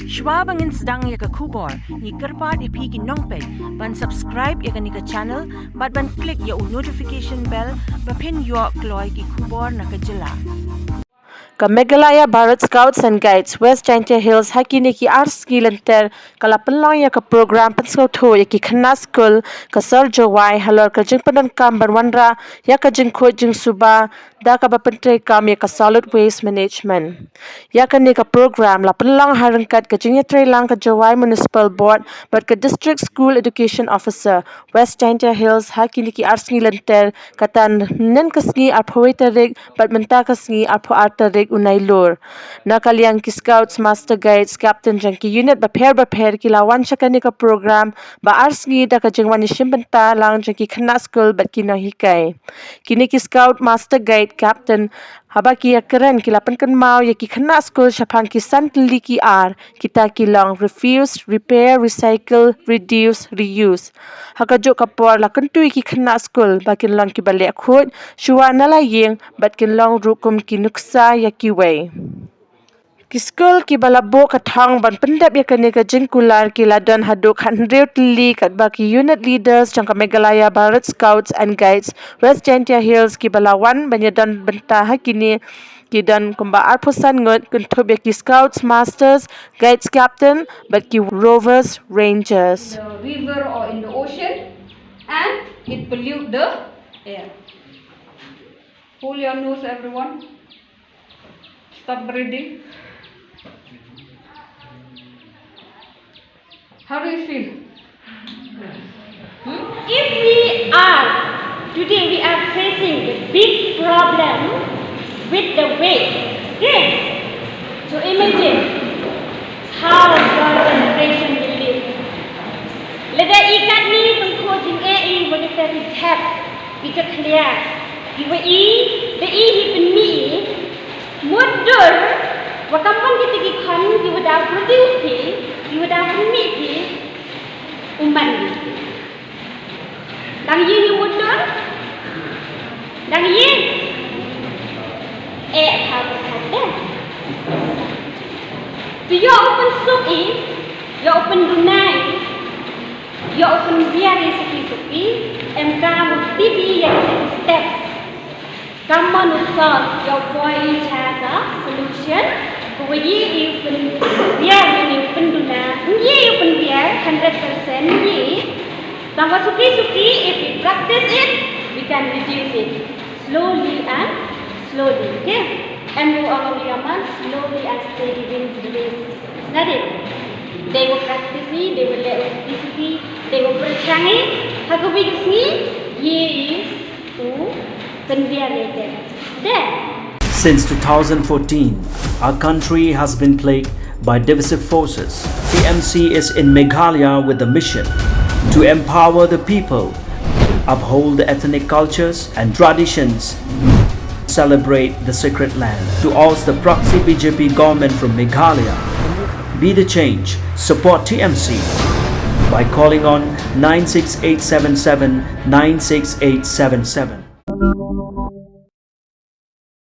Shwa bangin sedang ya ke kubor, ni kerpat ipi ki nongpek, ban subscribe ya ke ni ke channel, ban klik ya notification bell, bapin yo kloy ki kubor na ke jela. Meghalaya Bharat Scouts and Guides West Jaiñtia Hills hakini ki arski lynter kala Pynlong ya ka program pynsngewthuh ya ki khynnah skul ka sir Jowai halor ka jingdonkam wanrah ya ka jingkhuid jingsuba da ka pyntreikam ya ka solid waste management ya ka ni ka program la Pynlong ryngkat ka jingïatreilang ka Jowai Municipal Board but ka district school education officer West Jaiñtia Hills hakini ki arski lynter katan hynnin ka Sngi tarik but mynta ka Sngi tarik Nailur. Liang ki Scouts Master Guides Captain Jangki unit bapher kila kane ka program ba Sngi da ka jingwan mynta jangki khynnah skul bat kine hikai. Kini ki Scout Master Guide Captain habaki ya keren kila penken mau ya ki khynnah skul syapang ki santli ki kita kilang refuse, repair, recycle, reduce, reuse. Hakajuk kapor la kentui ki khynnah skul bakin long ki balik khut syua na liang bat kin long rukum ki nuksa ya ki way. Ki skul ki balabo kathang ban pendap ya kane ka jingkular ki ladan haduk 100 li kat baki unit leaders jangka Meghalaya Bharat Scouts and Guides West Jaiñtia Hills ki balawan banyadan benta hakini ki dan kumba arpusan ngut kuntup ya ki Scouts Masters Guides Captain but ki Rovers Rangers. The river or in the ocean, and it pollute the air. Hold your nose, everyone. Stop breathing. How do you feel? Today we are facing the big problem with the waste. Okay? So imagine how your generation will live. Lada ikat ni tengko jing boleh terlihat kita clear. Iwa the hipen mudur wakampang kita gikan iwa dah produce iwa dah meet uman dang yin mudur dang yin kata to you open soup you open dunai you open biari suki and come TV yang steps come on solve your point has a solution we you open biar you open duna you open biar 100% ye tanpa suki if we practice it we can reduce it slowly and slowly. Okay, and you are slowly and steady wins the race. Not it. They will practice it, they will let it, they will percaya hago bigisni ye u pendiar later. Since 2014, our country has been plagued by divisive forces. TMC is in Meghalaya with the mission to empower the people, uphold the ethnic cultures and traditions, celebrate the sacred land. To oust the proxy BJP government from Meghalaya, be the change, support TMC by calling on 96877 96877.